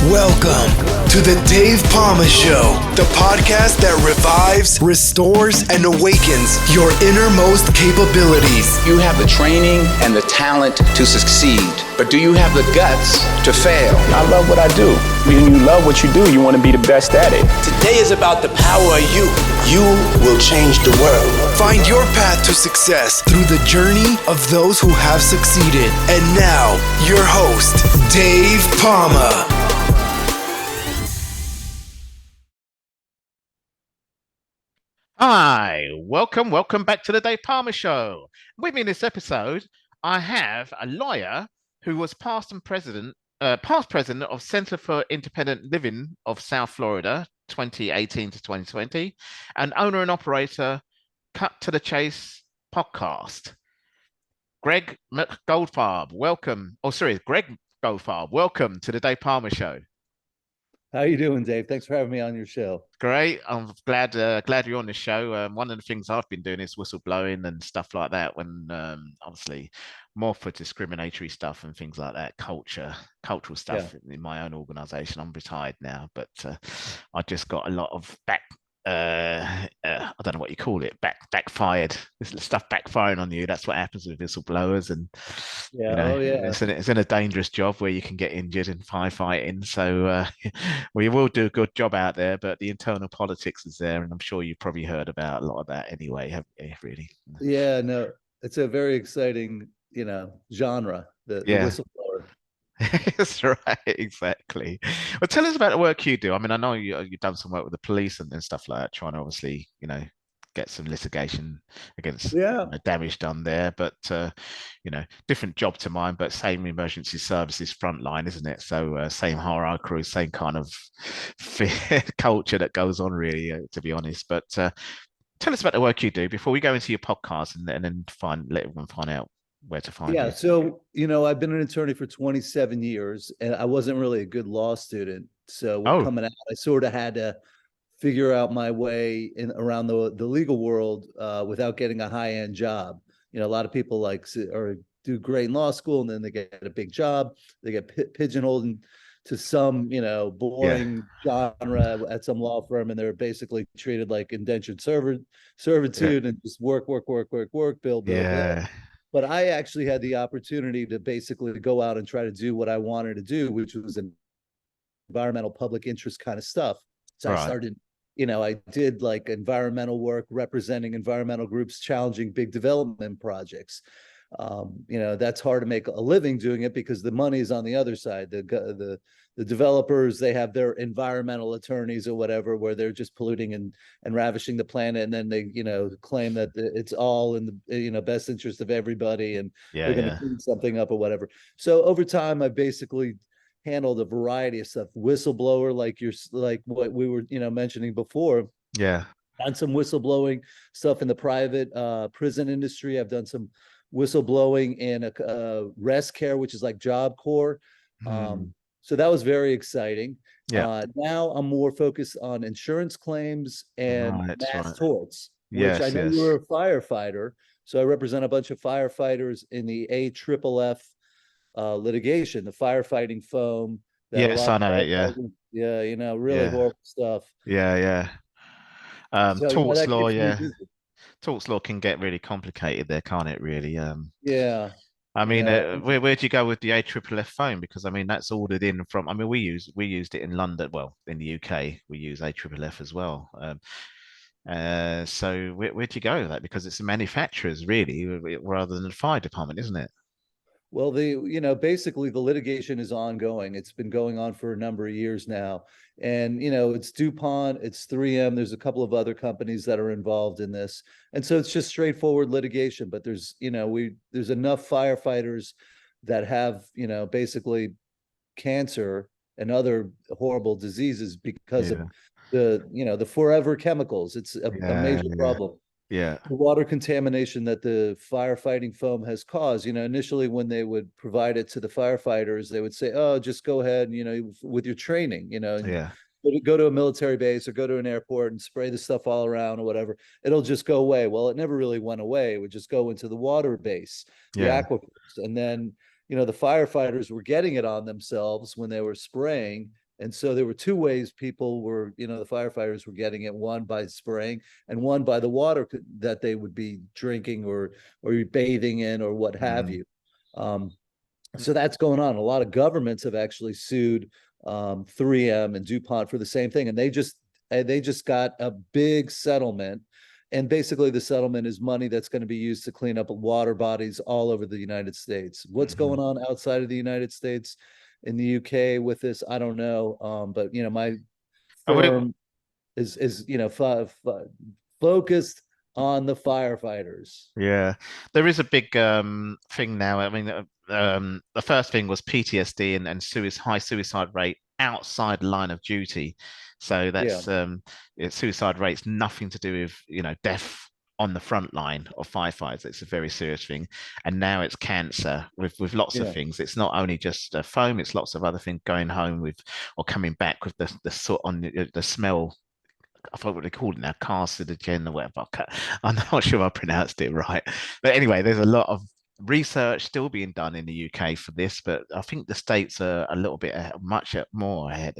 Welcome to the Dave Palma Show, the podcast that revives, restores, and awakens your innermost capabilities. You have the training and the talent to succeed, but do you have the guts to fail? I love what I do. When you love what you do, you want to be the best at it. Today is about the power of you. You will change the world. Find your path to success through the journey of those who have succeeded. And now, your host, Dave Palma. Hi, welcome back to the Dave Palmer Show. With me in this episode, I have a lawyer who was past president of Center for Independent Living of South Florida, 2018 to 2020, and owner and operator Cut to the Chase podcast. Gregg M Goldfarb, welcome. Oh, sorry, Gregg Goldfarb, welcome to the Dave Palmer Show. How you doing, Dave? Thanks for having me on your show. Great. I'm glad you're on the show. One of the things I've been doing is whistleblowing and stuff like that, when obviously more for discriminatory stuff and things like that, cultural stuff in my own organization. I'm retired now, but I just got a lot of I don't know what you call it, backfired. This stuff backfiring on you. That's what happens with whistleblowers, and it's in a dangerous job where you can get injured in firefighting. So we will do a good job out there, but the internal politics is there, and I'm sure you've probably heard about a lot of that anyway, haven't you? Really? Yeah, no, it's a very exciting, genre. The whistleblower. That's right, exactly. Well, tell us about the work you do. I mean, I know you've done some work with the police and stuff like that, trying to obviously, get some litigation against damage done there. But different job to mine, but same emergency services frontline, isn't it? So same hierarchy, same kind of culture that goes on, really, to be honest. But tell us about the work you do before we go into your podcast, and then let everyone find out where to find you. So I've been an attorney for 27 years, and I wasn't really a good law student. So coming out, I sort of had to figure out my way around the legal world without getting a high-end job. A lot of people do great in law school, and then they get a big job. They get pigeonholed into some boring genre at some law firm, and they're basically treated like indentured servitude and just work, build. But I actually had the opportunity to basically go out and try to do what I wanted to do, which was environmental public interest kind of stuff. So I started, I did like environmental work, representing environmental groups, challenging big development projects. That's hard to make a living doing it because the money is on the other side. The developers, they have their environmental attorneys or whatever, where they're just polluting and ravishing the planet, and then they claim that it's all in the best interest of everybody, and they're going to clean something up or whatever. So over time, I basically handled a variety of stuff. Whistleblower, like what we were mentioning before. Done some whistleblowing stuff in the private prison industry. I've done some whistleblowing in a rest care, which is like Job Corps. So that was very exciting. Now I'm more focused on insurance claims and mass torts, which I know you're a firefighter. So I represent a bunch of firefighters in the AFFF litigation, the firefighting foam. Yes, I know it. Really horrible stuff. Torts law, torts law can get really complicated there, can't it? Really. I mean, where do you go with the AFFF foam? Because I mean, that's ordered in from. I mean, we used it in London. Well, in the UK, we use AFFF as well. So where do you go with that? Because it's the manufacturers really, rather than the fire department, isn't it? Well, basically the litigation is ongoing. It's been going on for a number of years now. And, it's DuPont, it's 3M. There's a couple of other companies that are involved in this. And so it's just straightforward litigation, but there's enough firefighters that have, basically cancer and other horrible diseases because of the forever chemicals. It's a major problem. The water contamination that the firefighting foam has caused. Initially when they would provide it to the firefighters, they would say, "Oh, just go ahead, with your training, go to a military base or go to an airport and spray the stuff all around or whatever. It'll just go away." Well, it never really went away. It would just go into the water base, the aquifers, and then the firefighters were getting it on themselves when they were spraying, And so there were two ways people were, the firefighters were getting it: one by spraying, and one by the water that they would be drinking or bathing in or what have you. So that's going on. A lot of governments have actually sued 3M and DuPont for the same thing, and they just got a big settlement. And basically, the settlement is money that's going to be used to clean up water bodies all over the United States. What's going on outside of the United States, in the UK with this, I don't know. But my firm is focused on the firefighters. Yeah, there is a big thing now. I mean, the first thing was PTSD and high suicide rate outside line of duty. So that's suicide rate's nothing to do with death on the front line of firefighters. It's a very serious thing. And now it's cancer with lots of things. It's not only just foam; it's lots of other things going home with or coming back with the soot on the smell. I forgot what they called it now, carcinogen or whatever. I'm not sure I pronounced it right. But anyway, there's a lot of research still being done in the UK for this, but I think the States are a little bit much more ahead.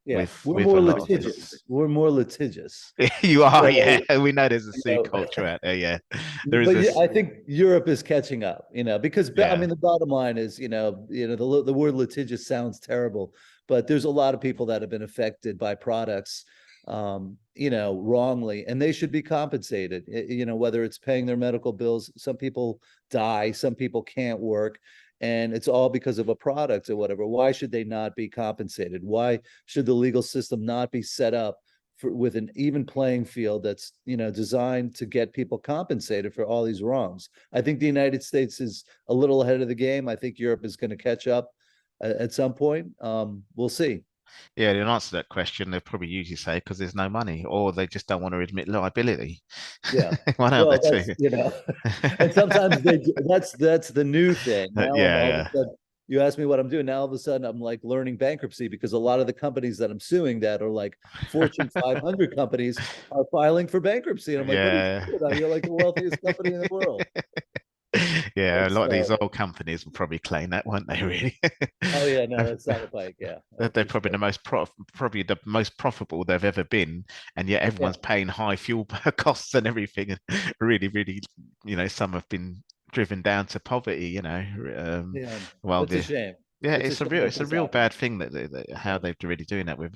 Yeah, we're more litigious. We're more litigious. You are, yeah. We know there's a suit culture out there, yeah. There is. But I think Europe is catching up, because I mean the bottom line is, the word litigious sounds terrible, but there's a lot of people that have been affected by products, wrongly, and they should be compensated. Whether it's paying their medical bills, some people die, some people can't work, and it's all because of a product or whatever. Why should they not be compensated? Why should the legal system not be set up with an even playing field that's designed to get people compensated for all these wrongs? I think the United States is a little ahead of the game. I think Europe is going to catch up at some point. We'll see. Yeah, in answer to that question, they'll probably usually say because there's no money, or they just don't want to admit liability. Yeah, one out of the two. And sometimes that's the new thing. Now, yeah. You ask me what I'm doing now. All of a sudden, I'm like learning bankruptcy because a lot of the companies that I'm suing that are like Fortune 500 companies are filing for bankruptcy. And I'm like, what are you doing now? You're like the wealthiest company in the world. Yeah, a lot of these old companies will probably claim that, won't they? Really? Oh yeah, no, that's not a bike. Yeah, they're probably probably the most profitable they've ever been, and yet everyone's paying high fuel costs and everything. And really, some have been driven down to poverty. Well, it's a shame. Yeah, it's a real bad thing that how they're really doing that with.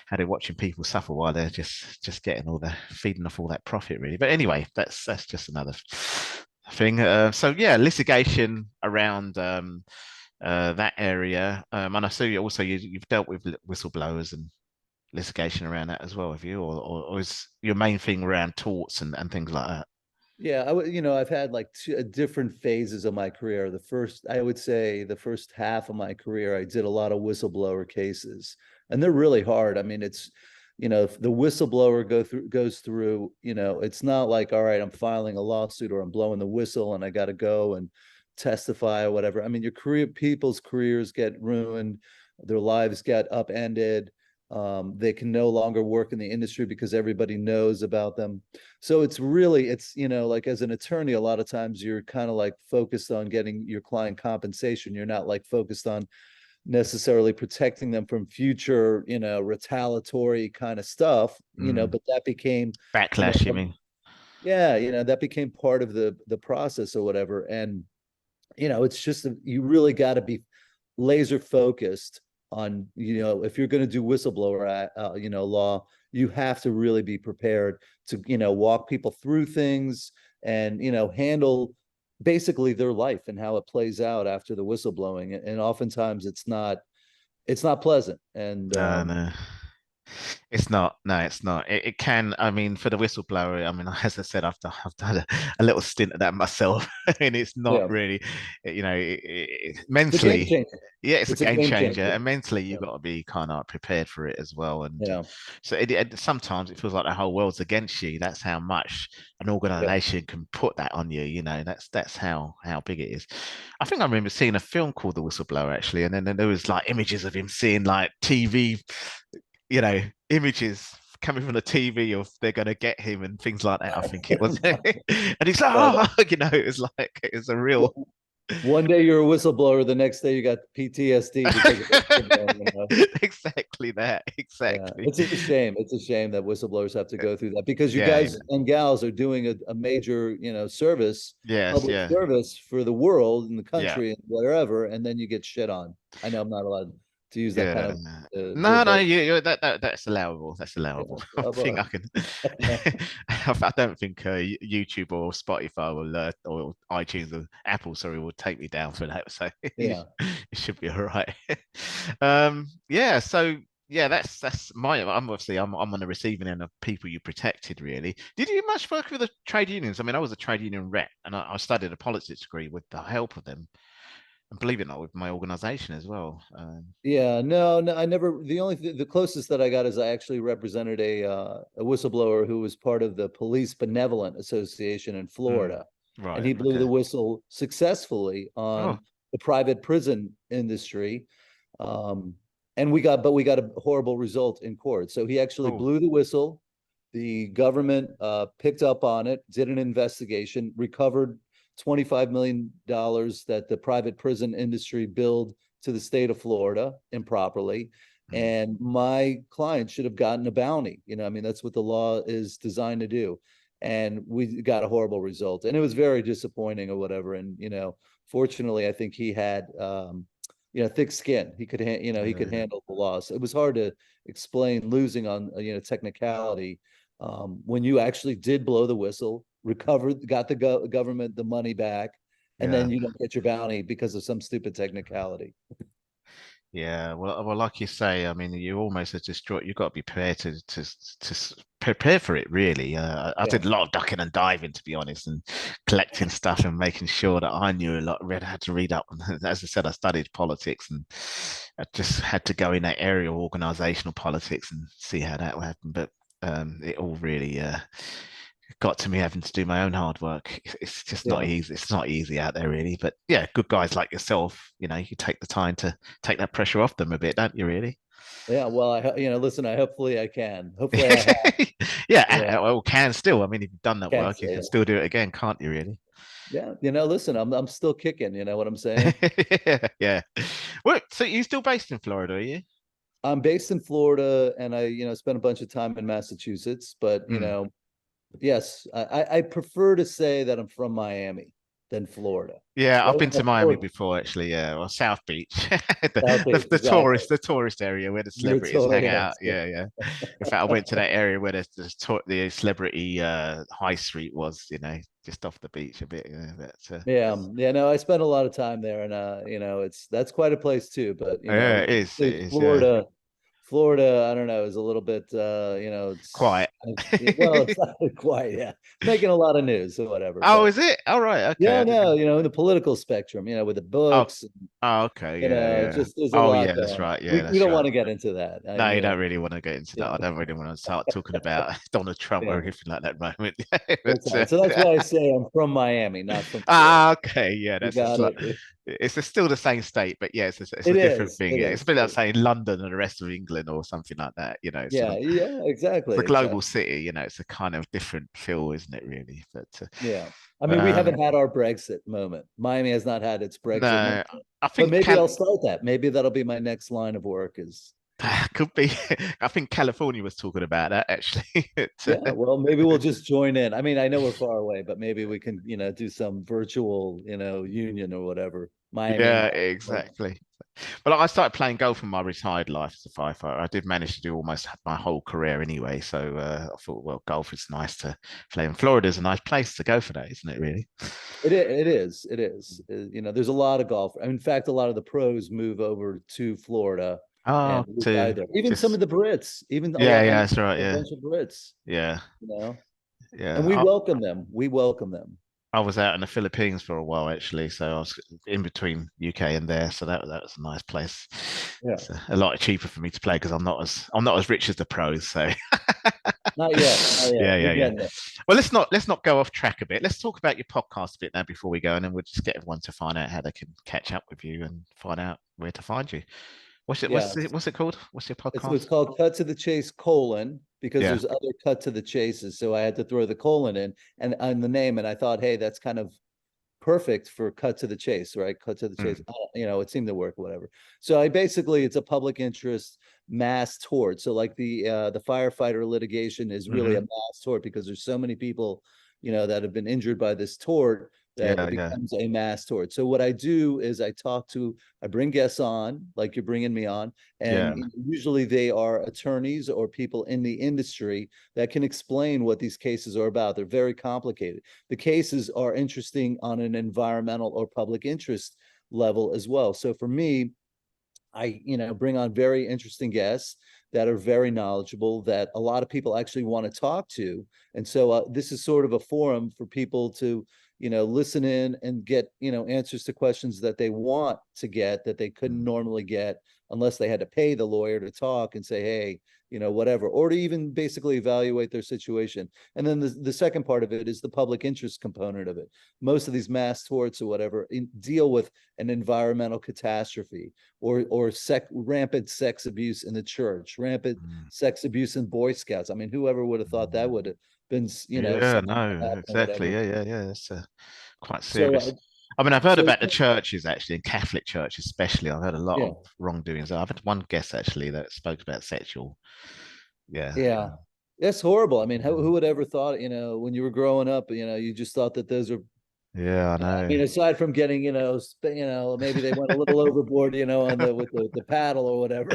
How they're watching people suffer while they're just getting feeding off all that profit, really. But anyway, that's just another thing. So yeah, litigation around that area, and I see also you've dealt with whistleblowers and litigation around that as well, have you? Or is your main thing around torts and things like that? Yeah, I've had like two different phases of my career. I would say the first half of my career, I did a lot of whistleblower cases, and they're really hard. I mean, it's, if the whistleblower goes through, it's not like, all right, I'm filing a lawsuit or I'm blowing the whistle and I got to go and testify or whatever. I mean, people's careers get ruined, their lives get upended. They can no longer work in the industry because everybody knows about them. So it's like as an attorney, a lot of times you're kind of like focused on getting your client compensation. You're not like focused on necessarily protecting them from future, retaliatory kind of stuff, but that became backlash, you mean? Yeah, that became part of the process or whatever. And, it's just, you really got to be laser focused on, if you're going to do whistleblower, law, you have to really be prepared to, walk people through things and, handle basically their life and how it plays out after the whistleblowing. And oftentimes it's not pleasant. And no. It's not. No, it's not. It can. I mean, for the whistleblower, I mean, as I said, I've done a little stint of that myself, and it's not really, mentally. It's a game changer, and mentally you've got to be kind of prepared for it as well. And so sometimes it feels like the whole world's against you. That's how much an organization can put that on you. That's how big it is. I think I remember seeing a film called The Whistleblower actually, and then there was like images of him seeing like TV. Images coming from the TV of they're going to get him and things like that. I think it was, and he's like, it was a real One day you're a whistleblower, the next day you got PTSD because of whistleblowing. Exactly that. Yeah, Exactly. it's a shame. It's a shame that whistleblowers have to go through that because you Yeah. guys and gals are doing a major, service, Yes. public Yeah. service for the world and the Yeah. country and wherever, and then you get shit on. I know I'm not allowed to use that kind Yeah. of No, no, verbose. that's allowable. That's allowable. I think I can. I don't think YouTube or Spotify will, or iTunes or Apple, sorry, will take me down for that. So Yeah. it should be all right. Yeah. So yeah, that's my. I'm on the receiving end of people you protected. Really, did you do much work with the trade unions? I mean, I was a trade union rep, and I studied a politics degree with the help of them, and believe it or not, with my organization as well. Yeah, no, I never. The closest that I got is I actually represented a whistleblower who was part of the Police Benevolent Association in Mm, Florida, and right. he blew the Okay. whistle successfully Oh. on the private prison industry. Um, and we got a horrible result in court. So he actually Oh. blew the whistle. The government picked up on it, did an investigation, recovered $25 million that the private prison industry billed to the state of Florida improperly. Mm, And my client should have gotten a bounty. I mean, that's what the law is designed to do. And we got a horrible result. And it was very disappointing or whatever. And, fortunately, I think he had, thick skin. He could, he could yeah. handle the loss. It was hard to explain losing on, technicality. When you actually did blow the whistle, recovered, got the government the money back, and Yeah. then you don't get your bounty because of some stupid technicality. Yeah. Well, like you say, I mean, you almost are destroyed. You've got to be prepared prepare for it. Really, I Yeah. did a lot of ducking and diving, to be honest, and collecting stuff and making sure that I knew a lot. Had to read up. As I said, I studied politics, and I just had to go in that area of organizational politics and see how that would happen. But it all really got to me having to do my own hard work. It's just not Yeah. easy. It's not easy out there, really. But yeah, good guys like yourself, you take the time to take that pressure off them a bit, don't you? Really? Yeah. Well, listen, hopefully I can. Hopefully I have. Yeah. Yeah. Well, can still. I mean, if you've done that Can't work, you say can it. still do it again, can't you? Really? Yeah. Listen, I'm still kicking. You know what I'm saying? Yeah. Yeah. Well, so you're still based in Florida, are you? I'm based in Florida and I, spent a bunch of time in Massachusetts, but Mm. yes, I prefer to say that I'm from Miami than Florida. Yeah, I've been to Miami Florida, before, actually. Yeah, well, South Beach, South Beach, the exactly. tourist area where the You're celebrities hang totally out. yes. Yeah, yeah. In fact, I went to that area where the celebrity high street was. Just off the beach a bit. Yeah, no, I spent a lot of time there, and that's quite a place too. But Yeah, it is. It is. Yeah, Florida, I don't know, is a little bit, quiet. well, it's not quite, yeah, making a lot of news or whatever. Oh, But is it? All right. Okay. yeah, I didn't. no, in the political spectrum, with the Oh, books, oh, okay. Yeah, yeah. just there's a Oh, lot yeah. That's going on. right. Yeah, We that's don't right. want to get into that. No, you don't really want to get into that. Yeah, I don't really want to start talking about Donald Trump or yeah. anything like that moment. That's all right. So that's why I say I'm from Miami, not from Florida. Ah, okay, yeah, You that's got like it. it's still the same state, but yeah, it's a It different is. thing. It Yeah, it's a bit like is. saying London and the rest of England or something like that. Yeah, yeah, It's exactly, a global exactly. city. It's a kind of different feel, isn't it? Really, but Yeah. I mean, we haven't had our Brexit moment. Miami has not had its Brexit no, moment. I But think maybe I'll start that. Maybe that'll be my next line of work is could be. I think California was talking about that actually. yeah, well, maybe we'll just join in. I mean, I know we're far away, but maybe we can, do some virtual, union or whatever. Miami and Yeah, California. exactly. But I started playing golf in my retired life as a firefighter. I did manage to do almost my whole career anyway. So I thought, well, golf is nice to play. And Florida's a nice place to go for that, isn't it? Really? It is. It is. There's a lot of golf. In fact, a lot of the pros move over to Florida Oh, and to reside there. Even some just of the Brits, even a yeah, lot, yeah, that's right. a Yeah, bunch of Brits, yeah, you know, and yeah. we welcome them. We welcome them. I was out in the Philippines for a while actually, so I was in between UK and there, so that was a nice place. Yeah. It's a lot cheaper for me to play because I'm not as rich as the pros. So Not yet. Not yeah, yet. yeah, You're yeah. getting there. Well, let's not go off track a bit. Let's talk about your podcast a bit now before we go, and then we'll just get everyone to find out how they can catch up with you and find out where to find you. What's it? Yeah. What's it called? What's your podcast? It's called Cut to the Chase : because Yeah. there's other cut to the chases. So I had to throw the colon in and on the name. And I thought, hey, that's kind of perfect for cut to the chase, right? Cut to the chase. Mm. It seemed to work, whatever. So it's a public interest mass tort. So like the firefighter litigation is really a Hmm. mass tort because there's so many people, that have been injured by this tort that Yeah, it yeah, becomes a mass tort. So what I do is I bring guests on, like you're bringing me on, and yeah. usually they are attorneys or people in the industry that can explain what these cases are about. They're very complicated. The cases are interesting on an environmental or public interest level as well. So for me, I, bring on very interesting guests that are very knowledgeable that a lot of people actually want to talk to. And so this is sort of a forum for people to, listen in and get, answers to questions that they want to get that they couldn't Mm. normally get unless they had to pay the lawyer to talk and say, hey, whatever, or to even basically evaluate their situation. And then the second part of it is the public interest component of it. Most of these mass torts or whatever deal with an environmental catastrophe or rampant sex abuse in the church, rampant Mm. sex abuse in Boy Scouts. I mean, whoever would have thought that would have been, Yeah, something that no, happened or exactly. whatever. Yeah, yeah, yeah. It's quite So, serious. I mean, I've heard so about the churches actually, in Catholic churches especially. I've heard a lot yeah, of wrongdoings. I've had one guest actually that spoke about sexual. Yeah. yeah, that's horrible. I mean, who Mm. would ever thought, when you were growing up, you just thought that those are. Yeah, I I know. mean, aside from getting, maybe they went a little overboard, on with the paddle or whatever.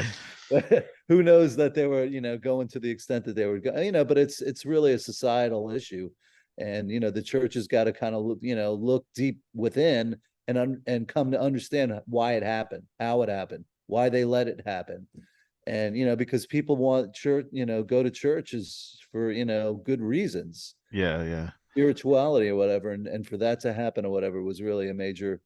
But who knows that they were, going to the extent that they were, but it's really a societal issue. And, the church has got to kind of look deep within and come to understand why it happened, how it happened, why they let it happen. And, because people want church, go to churches for, good reasons, Yeah, yeah, spirituality or whatever, and for that to happen or whatever was really a major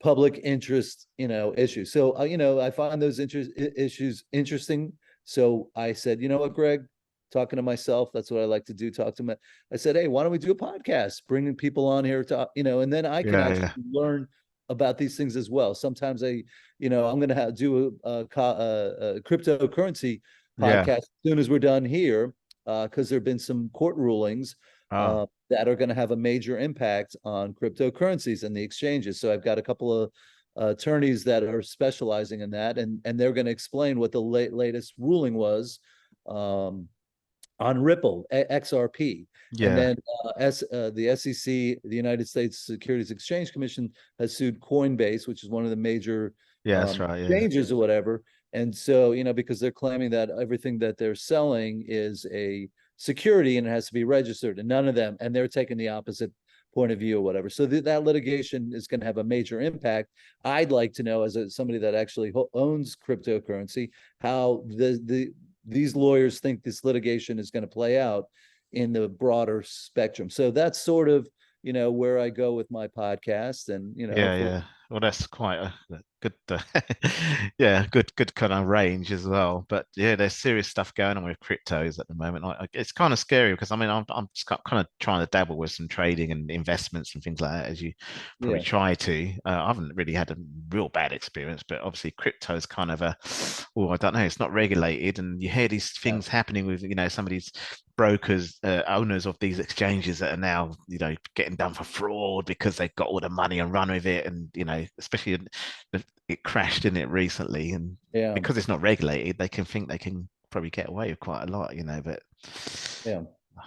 public interest issue. So I find those issues interesting. So I said, you know what, Greg, talking to myself, that's what I like to do, talk to me. I said, hey, why don't we do a podcast, bringing people on here to and then I can yeah, actually yeah, learn about these things as well. Sometimes I'm going to do a cryptocurrency yeah. podcast as soon as we're done here, because there have been some court rulings Oh, that are going to have a major impact on cryptocurrencies and the exchanges. So I've got a couple of attorneys that are specializing in that, and they're going to explain what the latest ruling was um, on Ripple, XRP. And yeah, then the SEC, the United States Securities Exchange Commission, has sued Coinbase, which is one of the major yeah. That's right. Yeah, exchanges or whatever. And so, because they're claiming that everything that they're selling is a security and it has to be registered, and none of them, and they're taking the opposite point of view or whatever. So that litigation is going to have a major impact. I'd like to know, as somebody that actually owns cryptocurrency, how these lawyers think this litigation is going to play out in the broader spectrum. So that's sort of, where I go with my podcast, and, yeah, hopefully, yeah. Well, that's quite a good, yeah, good kind of range as well. But yeah, there's serious stuff going on with cryptos at the moment. It's kind of scary because I mean, I'm just kind of trying to dabble with some trading and investments and things like that, as you probably yeah, try to. I haven't really had a real bad experience, but obviously crypto is kind of oh, I don't know, it's not regulated, and you hear these yeah, things happening with some of these brokers, owners of these exchanges that are now, getting done for fraud because they've got all the money and run with it, and especially it crashed in it recently, and yeah, because it's not regulated, they can think they can probably get away with quite a lot, but yeah.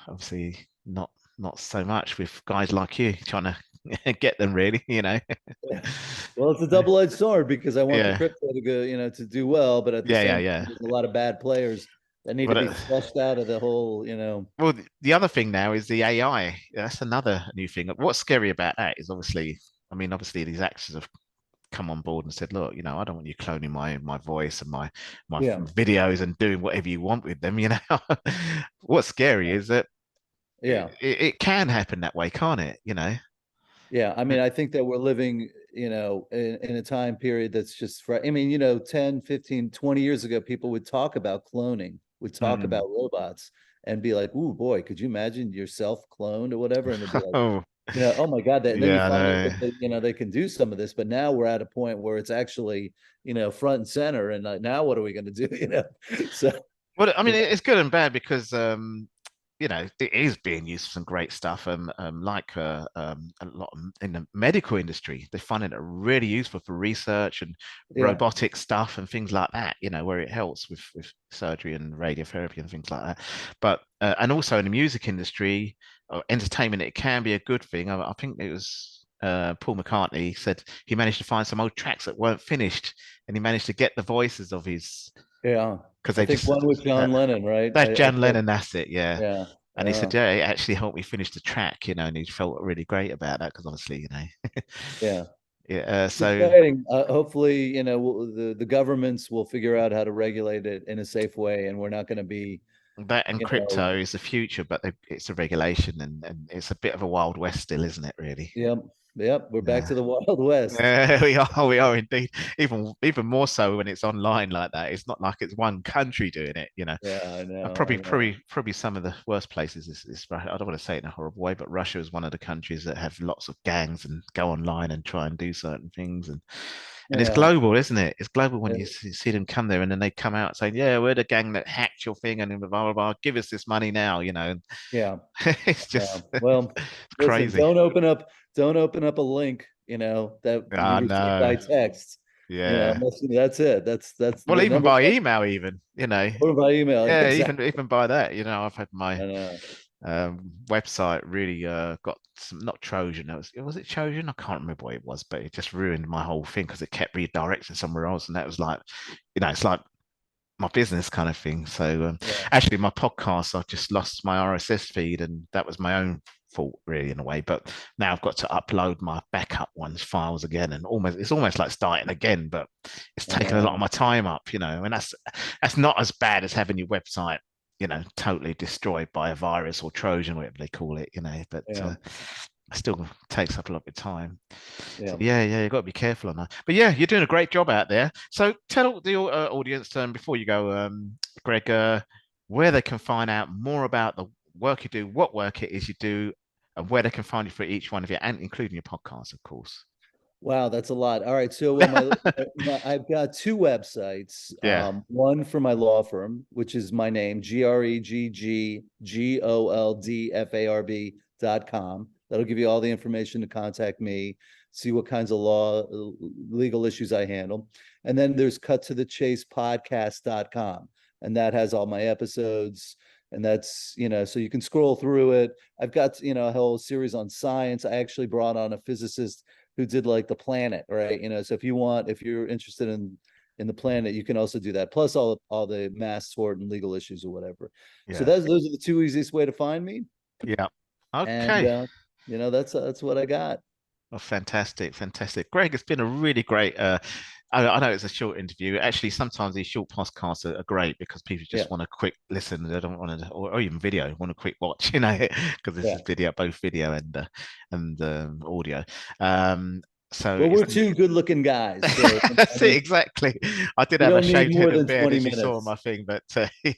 obviously not so much with guys like you trying to get them really, Yeah. Well, it's a double-edged sword because I want the yeah, crypto to go, to do well, but at the yeah, yeah, same time, yeah. there's a lot of bad players that need to But be flushed out of the whole. well, the other thing now is the AI. That's another new thing. What's scary about that is obviously, I mean, obviously these actors have come on board and said, look, I don't want you cloning my voice and my Yeah, videos and doing whatever you want with them. What's scary is that yeah, it can happen that way, can't it? yeah. I mean, I think that we're living, in a time period that's just, I mean, 10, 15, 20 years ago, people would talk about cloning, would talk Mm. about robots and be like, ooh, boy, could you imagine yourself cloned or whatever? And it'd be like, Oh, oh my God, then you yeah, I find out know. that they can do some of this, but now we're at a point where it's actually, front and center. And now what are we going to do? So, Well, I you mean, know, it's good and bad because it is being used for some great stuff. Like a lot in the medical industry, they find it really useful for research and robotic stuff and things like that. Where it helps with surgery and radiotherapy and things like that. But and also in the music industry or entertainment, it can be a good thing. I think it was Paul McCartney said he managed to find some old tracks that weren't finished, and he managed to get the voices of his. Yeah, because I think one with John Lennon, right? That's John Lennon. That's it. Yeah. Yeah. And he said, yeah, it actually helped me finish the track, and he felt really great about that because obviously, Yeah. Yeah. So exciting. Hopefully, the governments will figure out how to regulate it in a safe way, and we're not going to be. That and crypto is the future, but it's a regulation, and it's a bit of a Wild West still, isn't it? Really. Yep. We're back to the Wild West. Yeah, we are indeed. Even more so when it's online like that. It's not like it's one country doing it, Yeah, I know. Probably some of the worst places is I don't want to say it in a horrible way, but Russia is one of the countries that have lots of gangs and go online and try and do certain things, and it's global, isn't it? It's global when you see them come there and then they come out saying, "Yeah, we're the gang that hacked your thing and blah blah blah. Give us this money now," Yeah, it's just well, crazy. Listen, don't open up a link, that you receive by text. Yeah, that's it. That's well, even by email, or by email. Yeah, exactly. even by that, I've had my website really got some, not Trojan. Was it Trojan? I can't remember what it was, but it just ruined my whole thing because it kept redirecting somewhere else, and that was like, it's like my business kind of thing. So actually, my podcast, I just lost my RSS feed, and that was my own fault, really, in a way. But now I've got to upload my backup files again, and it's almost like starting again. But it's taken a lot of my time up, and that's not as bad as having your website, totally destroyed by a virus or Trojan, whatever they call it, But still takes up a lot of time. So, you've got to be careful on that. But you're doing a great job out there. So tell the audience before you go, Greg, where they can find out more about the work you do, what work it is you do, and where they can find you for each one of you, and including your podcast, of course. Wow, that's a lot. All right, so I've got two websites. One for my law firm, which is my name, GreggGoldfarb.com. That'll give you all the information to contact me, see what kinds of legal issues I handle. And then there's cuttothechasepodcast.com, and that has all my episodes. And that's, so you can scroll through it. I've got, a whole series on science. I actually brought on a physicist who did like the planet, right? So if you're interested in the planet, you can also do that. Plus all the mass tort and legal issues or whatever. Yeah. So those are the two easiest way to find me. Yeah. Okay. And, that's what I got. Oh, fantastic. Greg, it's been a really great, I know it's a short interview. Actually, sometimes these short podcasts are great because people just want a quick listen. They don't want to, or even video, want a quick watch, because this is both video and audio. So we're two good-looking guys. So, that's it, exactly. I did have a shaved head and beard, as you saw on my thing, but but we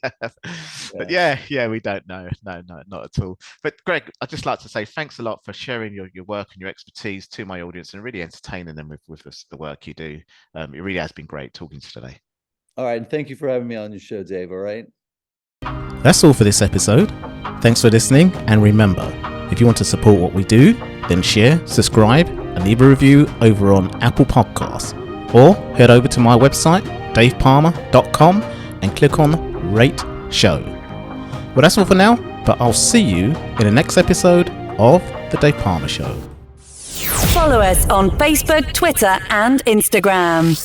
don't know. No, not at all. But Greg, I'd just like to say thanks a lot for sharing your work and your expertise to my audience and really entertaining them with the work you do. It really has been great talking to you today. All right, and thank you for having me on your show, Dave. All right. That's all for this episode. Thanks for listening, and remember, if you want to support what we do, then share, subscribe, and leave a review over on Apple Podcasts, or head over to my website, davepalmer.com, and click on Rate Show. Well, that's all for now, but I'll see you in the next episode of The Dave Palmer Show. Follow us on Facebook, Twitter, and Instagram.